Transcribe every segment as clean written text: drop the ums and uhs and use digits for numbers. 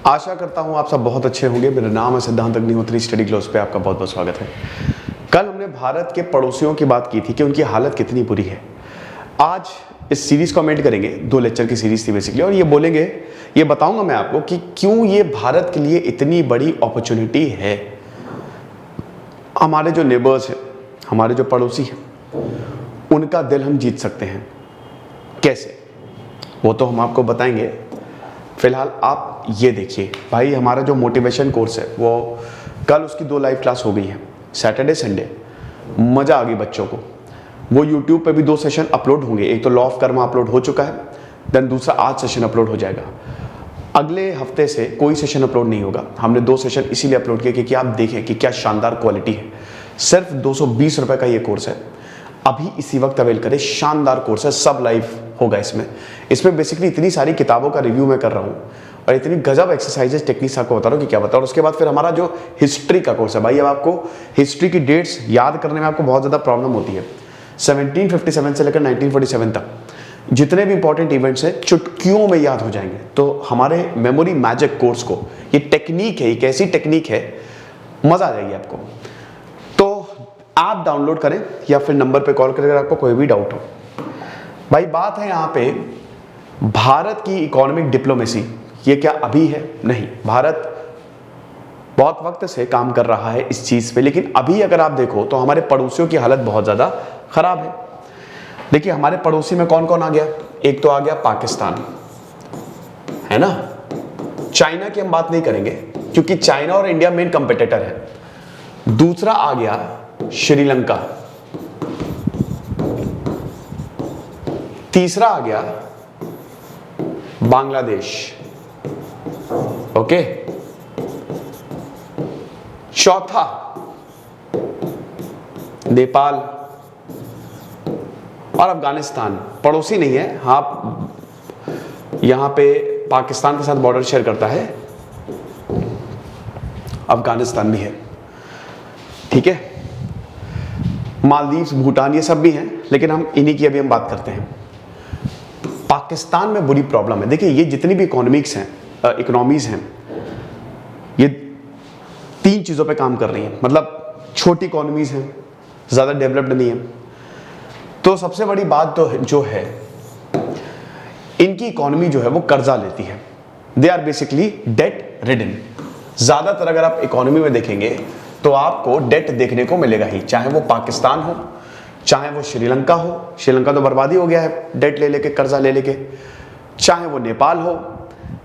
आशा करता हूँ आप सब बहुत अच्छे होंगे। मेरा नाम है सिद्धांत अग्निहोत्री, स्टडी ग्लोस पे आपका बहुत बहुत स्वागत है। कल हमने भारत के पड़ोसियों की बात की थी कि उनकी हालत कितनी बुरी है। आज इस सीरीज को कमेंट करेंगे, 2 लेक्चर की सीरीज थी बेसिकली, और ये बोलेंगे, ये बताऊंगा मैं आपको कि क्यों ये भारत के लिए इतनी बड़ी अपॉर्चुनिटी है। हमारे जो नेबर्स हैं, हमारे जो पड़ोसी हैं, उनका दिल हम जीत सकते हैं। कैसे, वो तो हम आपको बताएंगे। फिलहाल आप ये देखिए भाई, हमारा जो मोटिवेशन कोर्स है वो कल उसकी 2 लाइव क्लास हो गई हैं, सैटरडे संडे। मज़ा आ गई बच्चों को। वो यूट्यूब पे भी 2 सेशन अपलोड होंगे। एक तो लॉ ऑफ कर्मा अपलोड हो चुका है, देन दूसरा आज सेशन अपलोड हो जाएगा। अगले हफ्ते से कोई सेशन अपलोड नहीं होगा। हमने 2 सेशन इसीलिए अपलोड किए क्योंकि आप देखें कि क्या शानदार क्वालिटी है। सिर्फ 220 रुपये का ये कोर्स है, अभी इसी वक्त अवेल करें। शानदार कोर्स है, सब लाइव होगा इसमें बेसिकली इतनी सारी किताबों का रिव्यू मैं कर रहा हूँ और इतनी गजब एक्सरसाइजेस टेक्निक्स आपको बता रहा हूँ कि क्या बता। और उसके बाद फिर हमारा जो हिस्ट्री का कोर्स है भाई, अब आपको हिस्ट्री की डेट्स याद करने में आपको बहुत ज़्यादा प्रॉब्लम होती है। 1757 से लेकर 1947 तक जितने भी इंपॉर्टेंट इवेंट्स हैं चुटकियों में याद हो जाएंगे। तो हमारे मेमोरी मैजिक कोर्स को, ये टेक्निक है, एक ऐसी टेक्निक है, मज़ा आ जाएगी आपको। तो आप डाउनलोड करें या फिर नंबर पे कॉल करें अगर आपको कोई भी डाउट हो। भाई बात है यहाँ पे भारत की इकोनॉमिक डिप्लोमेसी, ये क्या अभी है? नहीं, भारत बहुत वक्त से काम कर रहा है इस चीज़ पे, लेकिन अभी अगर आप देखो तो हमारे पड़ोसियों की हालत बहुत ज़्यादा खराब है। देखिए हमारे पड़ोसी में कौन कौन आ गया। एक तो आ गया पाकिस्तान, है ना। चाइना की हम बात नहीं करेंगे क्योंकि चाइना और इंडिया मेन कंपटीटर है। दूसरा आ गया श्रीलंका, तीसरा आ गया बांग्लादेश, ओके। चौथा नेपाल और अफगानिस्तान। पड़ोसी नहीं है, हाँ, यहां पे पाकिस्तान के साथ बॉर्डर शेयर करता है, अफगानिस्तान भी है, ठीक है। मालदीव, भूटान, ये सब भी हैं, लेकिन हम इन्हीं की अभी हम बात करते हैं। पाकिस्तान में बुरी प्रॉब्लम है। देखिए ये जितनी भी इकोनॉमीज हैं, ये 3 चीज़ों पे काम कर रही हैं। मतलब छोटी इकोनॉमीज हैं, ज़्यादा डेवलप्ड नहीं है। तो सबसे बड़ी बात तो जो है, इनकी इकोनॉमी जो है वो कर्जा लेती है। They are basically debt ridden. ज़्यादातर अगर आप इकोनॉमी में देखेंगे तो आपको डेट देखने को मिलेगा ही, चाहे वो पाकिस्तान हो, चाहे वो श्रीलंका हो। श्रीलंका तो बर्बादी हो गया है डेट ले लेके, कर्जा ले लेके। चाहे वो नेपाल हो,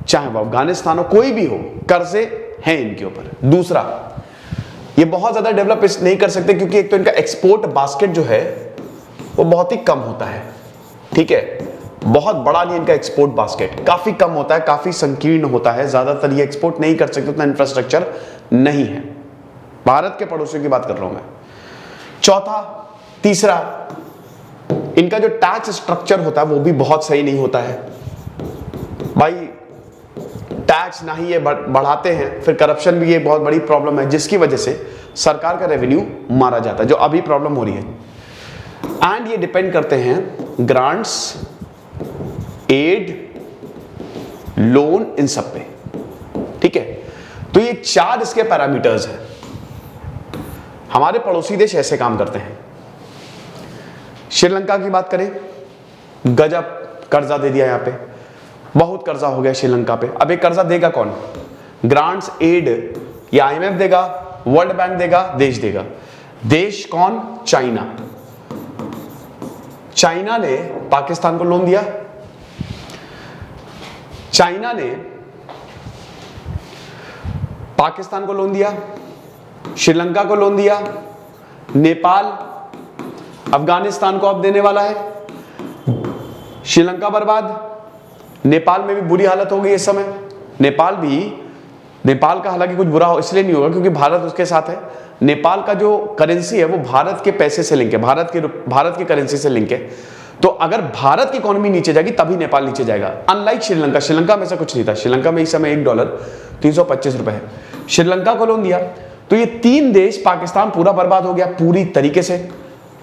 चाहे वो अफगानिस्तान हो, कोई भी हो, कर्जे हैं इनके ऊपर। दूसरा, ये बहुत ज्यादा डेवलप नहीं कर सकते क्योंकि एक तो इनका एक्सपोर्ट बास्केट जो है वो बहुत ही कम होता है, ठीक है। बहुत बड़ा नहीं इनका एक्सपोर्ट बास्केट, काफी कम होता है, काफी संकीर्ण होता है। ज्यादातर ये एक्सपोर्ट नहीं कर सकते, उतना इंफ्रास्ट्रक्चर नहीं है। भारत के पड़ोसियों की बात कर रहा हूं मैं। चौथा, तीसरा, इनका जो टैक्स स्ट्रक्चर होता है वो भी बहुत सही नहीं होता है भाई। टैक्स ना ही ये बढ़ाते हैं, फिर करप्शन भी ये बहुत बड़ी प्रॉब्लम है, जिसकी वजह से सरकार का रेवेन्यू मारा जाता है, जो अभी प्रॉब्लम हो रही है। एंड ये डिपेंड करते हैं ग्रांट्स, एड, लोन, इन सब पे, ठीक है। तो ये 4 इसके पैरामीटर्स हैं। हमारे पड़ोसी देश ऐसे काम करते हैं। श्रीलंका की बात करें, गजब कर्जा दे दिया, यहां पे बहुत कर्जा हो गया श्रीलंका पे। अब एक कर्जा देगा कौन? ग्रांट्स, एड, या आईएमएफ देगा, वर्ल्ड बैंक देगा, देश देगा। देश कौन? चाइना। चाइना ने पाकिस्तान को लोन दिया, चाइना ने पाकिस्तान को लोन दिया, श्रीलंका को लोन दिया, नेपाल, अफगानिस्तान को अब देने वाला है। श्रीलंका बर्बाद, नेपाल में भी बुरी हालत हो गई इस समय। नेपाल का हालांकि कुछ बुरा हो इसलिए नहीं होगा क्योंकि भारत उसके साथ है। नेपाल का जो करेंसी है वो भारत के पैसे से लिंक है, भारत की करेंसी से लिंक है। तो अगर भारत की इकोनॉमी नीचे जाएगी तभी नेपाल नीचे जाएगा। अनलाइक श्रीलंका में ऐसा कुछ नहीं था। श्रीलंका में इस समय $1 325 रुपए है। श्रीलंका को लोन दिया तो ये 3 देश, पाकिस्तान पूरा बर्बाद हो गया पूरी तरीके से।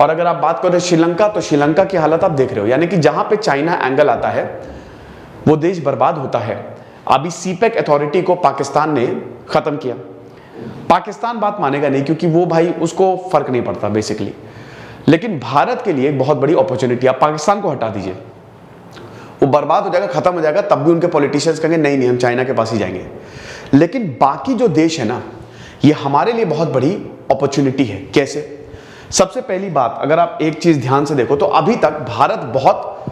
और अगर आप बात करें श्रीलंका, तो श्रीलंका की हालत आप देख रहे हो, यानी कि जहां पे चाइना एंगल आता है वो देश बर्बाद होता है। अभी सीपेक अथॉरिटी को पाकिस्तान ने खत्म किया। पाकिस्तान बात मानेगा नहीं क्योंकि वो भाई उसको फर्क नहीं पड़ता बेसिकली, लेकिन भारत के लिए एक बहुत बड़ी अपॉर्चुनिटी। आप पाकिस्तान को हटा दीजिए, वो बर्बाद हो जाएगा, खत्म हो जाएगा, तब भी उनके पॉलिटिशियंस कहेंगे नहीं नहीं हम चाइना के पास ही जाएंगे। लेकिन बाकी जो देश है ना, ये हमारे लिए बहुत बड़ी अपॉर्चुनिटी है। कैसे? सबसे पहली बात, अगर आप एक चीज ध्यान से देखो तो अभी तक भारत बहुत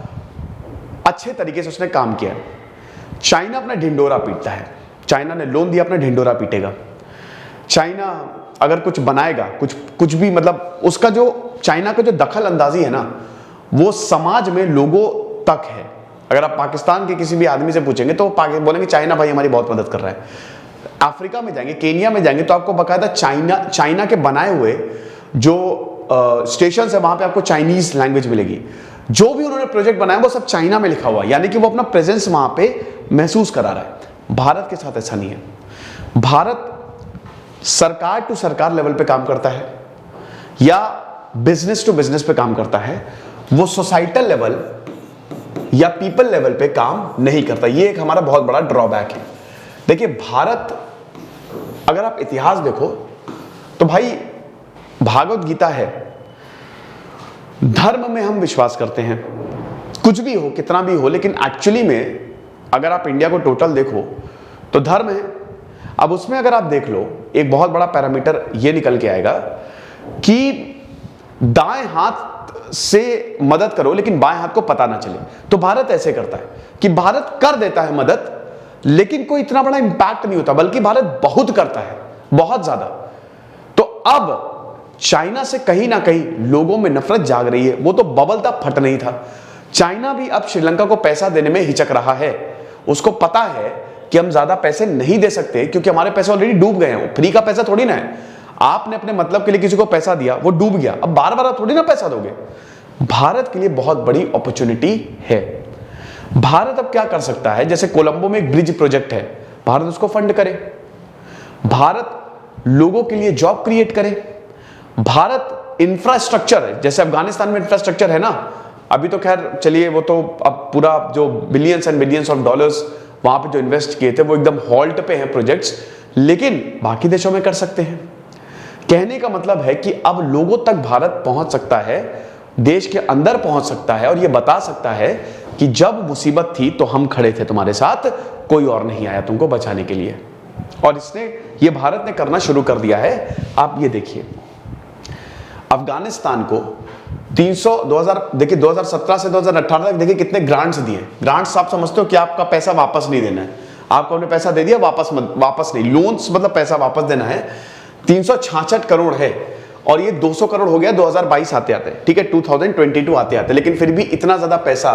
अच्छे तरीके से उसने काम किया है। चाइना अपना ढिंडोरा पीटता है, चाइना ने लोन दिया, अपना ढिंडोरा पीटेगा। चाइना अगर कुछ बनाएगा, कुछ भी, मतलब उसका जो चाइना का जो दखल अंदाजी है ना, वो समाज में लोगों तक है। अगर आप पाकिस्तान के किसी भी आदमी से पूछेंगे तो बोलेंगे चाइना भाई हमारी बहुत मदद कर रहा है। अफ्रीका में जाएंगे, केनिया में जाएंगे तो आपको बकायदा चाइना के बनाए हुए जो स्टेशन है वहां पे आपको चाइनीज लैंग्वेज मिलेगी। जो भी उन्होंने प्रोजेक्ट बनाया वो सब चाइना में लिखा हुआ है, यानी कि वो अपना प्रेजेंस वहां पे महसूस करा रहा है। भारत के साथ ऐसा नहीं है। भारत सरकार टू सरकार लेवल पे काम करता है या बिजनेस टू बिजनेस पे काम करता है, वो सोसाइटल लेवल या पीपल लेवल पे काम नहीं करता। ये एक हमारा बहुत बड़ा ड्रॉबैक है। देखिए भारत, अगर आप इतिहास देखो तो भाई भागवत गीता है, धर्म में हम विश्वास करते हैं, कुछ भी हो कितना भी हो, लेकिन एक्चुअली में अगर आप इंडिया को टोटल देखो तो धर्म है। अब उसमें अगर आप देख लो, एक बहुत बड़ा पैरामीटर ये निकल के आएगा कि दाएं हाथ से मदद करो लेकिन बाएं हाथ को पता ना चले। तो भारत ऐसे करता है कि भारत कर देता है मदद, लेकिन कोई इतना बड़ा इंपैक्ट नहीं होता, बल्कि भारत बहुत करता है, बहुत ज्यादा। तो अब चाइना से कहीं ना कहीं लोगों में नफरत जाग रही है। वो तो बबल था, फट नहीं था। चाइना भी अब श्रीलंका को पैसा देने में हिचक रहा है। उसको पता है कि हम ज्यादा पैसे नहीं दे सकते क्योंकि हमारे पैसे ऑलरेडी डूब गए हैं। फ्री का पैसा थोड़ी ना है, आपने अपने मतलब के लिए किसी को पैसा दिया, वो डूब गया, अब बार बार आप थोड़ी ना पैसा दोगे। भारत के लिए बहुत बड़ी अपॉर्चुनिटी है। भारत अब क्या कर सकता है, जैसे कोलंबो में एक ब्रिज प्रोजेक्ट है, भारत उसको फंड करे, भारत लोगों के लिए जॉब क्रिएट करे, भारत इंफ्रास्ट्रक्चर है, जैसे अफगानिस्तान में इंफ्रास्ट्रक्चर है ना, अभी तो खैर चलिए वो तो अब पूरा जो billions and billions of dollars वहां पे जो इन्वेस्ट किए थे वो एकदम हॉल्ट पे हैं प्रोजेक्ट्स, लेकिन बाकी देशों में कर सकते हैं। कहने का मतलब है कि अब लोगों तक भारत पहुंच सकता है, देश के अंदर पहुंच सकता है और यह बता सकता है कि जब मुसीबत थी तो हम खड़े थे तुम्हारे साथ, कोई और नहीं आया तुमको बचाने के लिए। और इसने ये भारत ने करना शुरू कर दिया है। आप ये देखिए, अफगानिस्तान को 2017 से 2018 तक देखिए कितने ग्रांट्स दिए। ग्रांट्स आप समझते हो कि आपका पैसा वापस नहीं देना है, आपको हमने पैसा दे दिया वापस नहीं, लोन्स मतलब पैसा वापस देना है। 366 करोड़ है और ये 200 करोड़ हो गया 2022 आते आते, ठीक है 2022 आते आते, लेकिन फिर भी इतना ज्यादा पैसा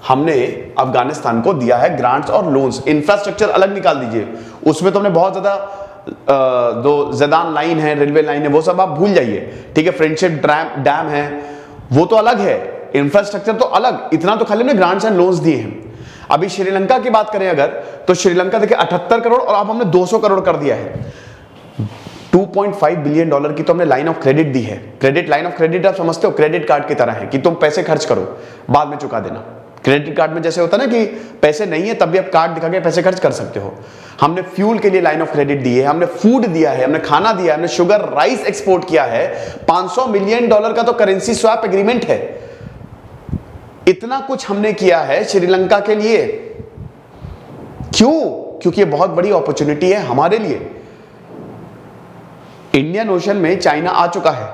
हमने अफगानिस्तान को दिया है ग्रांट्स और लोन्स। इंफ्रास्ट्रक्चर अलग निकाल दीजिए, उसमें तो हमने बहुत ज्यादा जो ज़ेदान लाइन है, रेलवे लाइन है, वो सब आप भूल जाइए, ठीक है। फ्रेंडशिप डैम है, वो तो अलग है, इंफ्रास्ट्रक्चर तो अलग, इतना तो खाली हमने ग्रांट्स एंड लोन्स दिए हैं। अभी श्रीलंका की बात करें अगर, तो श्रीलंका देखिए 78 करोड़ और अब हमने 200 करोड़ कर दिया है। 2.5 बिलियन डॉलर की तो हमने लाइन ऑफ क्रेडिट दी है। क्रेडिट, लाइन ऑफ क्रेडिट आप समझते हो क्रेडिट कार्ड की तरह है कि तुम पैसे खर्च करो बाद में चुका देना। क्रेडिट कार्ड में जैसे होता है ना कि पैसे नहीं है तब भी आप कार्ड दिखा के पैसे खर्च कर सकते हो। हमने फ्यूल के लिए लाइन ऑफ क्रेडिट दी है, हमने फूड दिया है, हमने खाना दिया है, हमने शुगर राइस एक्सपोर्ट किया है। 500 मिलियन डॉलर का तो करेंसी स्वैप एग्रीमेंट है। इतना कुछ हमने किया है श्रीलंका के लिए। क्यों? क्योंकि ये बहुत बड़ी अपॉर्चुनिटी है हमारे लिए। इंडियन ओशन में चाइना आ चुका है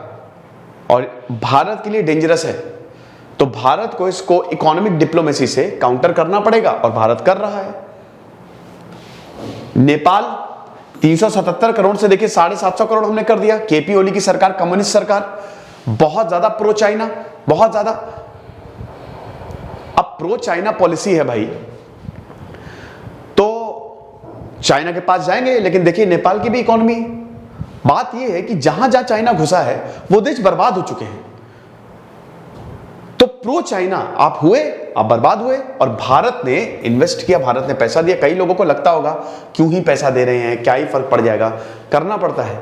और भारत के लिए डेंजरस है, तो भारत को इसको इकोनॉमिक डिप्लोमेसी से काउंटर करना पड़ेगा और भारत कर रहा है। नेपाल 377 करोड़ से देखिए 750 करोड़ हमने कर दिया। केपी ओली की सरकार, कम्युनिस्ट सरकार, बहुत ज्यादा प्रो चाइना, बहुत ज्यादा। अब प्रो चाइना पॉलिसी है भाई, तो चाइना के पास जाएंगे, लेकिन देखिए नेपाल की भी इकोनॉमी, बात यह है कि जहां जहां चाइना घुसा है वो देश बर्बाद हो चुके हैं। तो प्रो चाइना आप हुए, आप बर्बाद हुए। और भारत ने इन्वेस्ट किया, भारत ने पैसा दिया। कई लोगों को लगता होगा क्यों ही पैसा दे रहे हैं, क्या ही फर्क पड़ जाएगा, करना पड़ता है।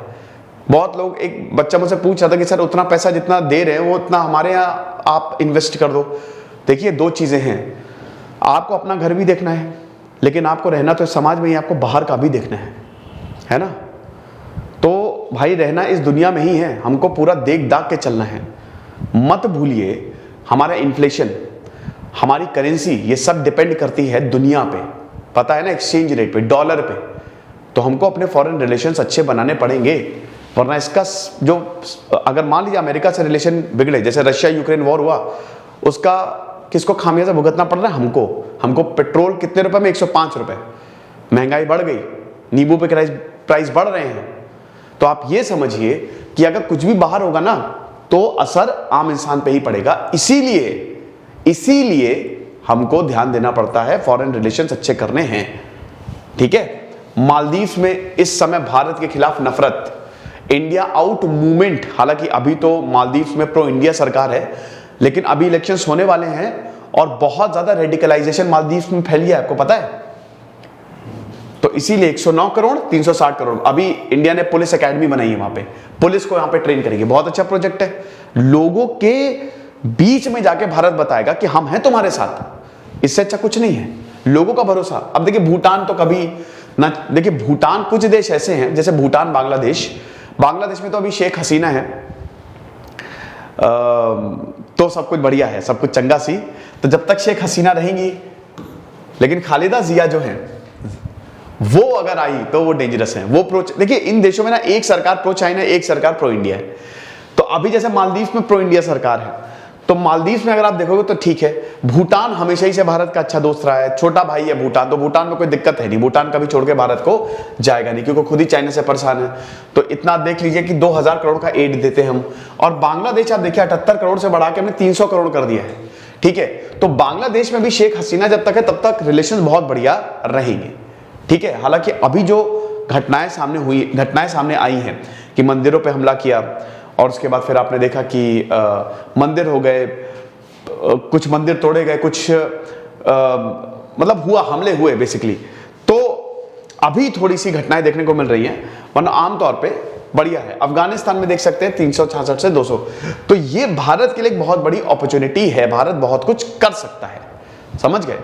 बहुत लोग, एक बच्चा मुझसे पूछ रहा था कि सर उतना पैसा जितना दे रहे हैं वो उतना हमारे यहाँ आप इन्वेस्ट कर दो। देखिए दो चीजें हैं, आपको अपना घर भी देखना है, लेकिन आपको रहना तो इस समाज में ही, आपको बाहर का भी देखना है ना। तो भाई रहना इस दुनिया में ही है, हमको पूरा देख दाग के चलना है। मत भूलिए हमारा इन्फ्लेशन, हमारी करेंसी, ये सब डिपेंड करती है दुनिया पे, पता है ना, एक्सचेंज रेट पे, डॉलर पे। तो हमको अपने फॉरेन रिलेशंस अच्छे बनाने पड़ेंगे, वरना इसका जो, अगर मान लीजिए अमेरिका से रिलेशन बिगड़े, जैसे रशिया यूक्रेन वॉर हुआ, उसका किसको खामियाजा भुगतना पड़ रहा है? हमको पेट्रोल कितने रुपए में? 105 रुपए। महंगाई बढ़ गई, नींबू पे प्राइस बढ़ रहे हैं। तो आप ये समझिए कि अगर कुछ भी बाहर होगा ना तो असर आम इंसान पे ही पड़ेगा। इसीलिए हमको ध्यान देना पड़ता है, फॉरेन रिलेशंस अच्छे करने हैं, ठीक है। मालदीव्स में इस समय भारत के खिलाफ नफरत, इंडिया आउट मूवमेंट, हालांकि अभी तो मालदीव्स में प्रो इंडिया सरकार है, लेकिन अभी इलेक्शंस होने वाले हैं और बहुत ज्यादा रेडिकलाइजेशन मालदीव्स में फैल गया है, आपको पता है। तो इसीलिए 109 करोड़ 360 करोड़, अभी इंडिया ने पुलिस एकेडमी बनाई है, वहां पे पुलिस को यहां पे ट्रेन करेगी। बहुत अच्छा प्रोजेक्ट है। लोगों के बीच में जाके भारत बताएगा कि हम हैं तुम्हारे साथ। इससे अच्छा कुछ नहीं है, लोगों का भरोसा। अब देखिए भूटान तो कभी ना, देखिए भूटान, कुछ देश ऐसे हैं जैसे भूटान, बांग्लादेश में तो अभी शेख हसीना है, तो सब कुछ बढ़िया है, सब कुछ चंगा सी। तो जब तक शेख हसीना रहेंगी, लेकिन खालिदा जिया जो है वो अगर आई तो वो डेंजरस है। वो देखिए इन देशों में ना एक सरकार प्रो चाइना, एक सरकार प्रो इंडिया है। तो अभी जैसे मालदीव में प्रो इंडिया सरकार है, तो मालदीव में अगर आप देखोगे तो ठीक है। भूटान हमेशा ही से भारत का अच्छा दोस्त रहा है, छोटा भाई है भूटान, तो भूटान में कोई दिक्कत है नहीं, भूटान कभी छोड़ के भारत को जाएगा नहीं, क्योंकि खुद ही चाइना से परेशान है। तो इतना देख लीजिए कि 2000 करोड़ का एड देते हैं हम। और बांग्लादेश आप देखिए 78 करोड़ से बढ़ा के हमने 300 करोड़ कर दिया है, ठीक है। तो बांग्लादेश में भी शेख हसीना जब तक है तब तक रिलेशन बहुत बढ़िया रहेंगे, ठीक है। हालांकि अभी जो घटनाएं सामने आई हैं कि मंदिरों पे हमला किया, और उसके बाद फिर आपने देखा कि मंदिर हो गए, कुछ मंदिर तोड़े गए, कुछ मतलब हमले हुए बेसिकली। तो अभी थोड़ी सी घटनाएं देखने को मिल रही हैं, वरना आमतौर पे बढ़िया है। अफगानिस्तान में देख सकते हैं 366 से 200। तो ये भारत के लिए एक बहुत बड़ी अपॉर्चुनिटी है, भारत बहुत कुछ कर सकता है, समझ गए।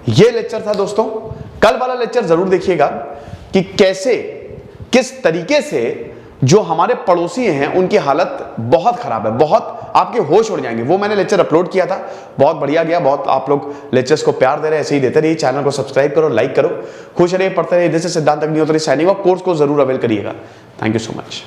ये लेक्चर था दोस्तों। कल वाला लेक्चर जरूर देखिएगा कि कैसे, किस तरीके से जो हमारे पड़ोसी हैं उनकी हालत बहुत खराब है, बहुत आपके होश उड़ जाएंगे। वो मैंने लेक्चर अपलोड किया था, बहुत बढ़िया गया, बहुत आप लोग लेक्चर्स को प्यार दे रहे हैं, ऐसे ही देते रहिए। चैनल को सब्सक्राइब करो, लाइक करो, खुश रहिए, पढ़ते रहिए। जैसे सिद्धांत अग्निहोत्री साइनिंग ऑफ, कोर्स को जरूर अवेल करिएगा। Thank you so much.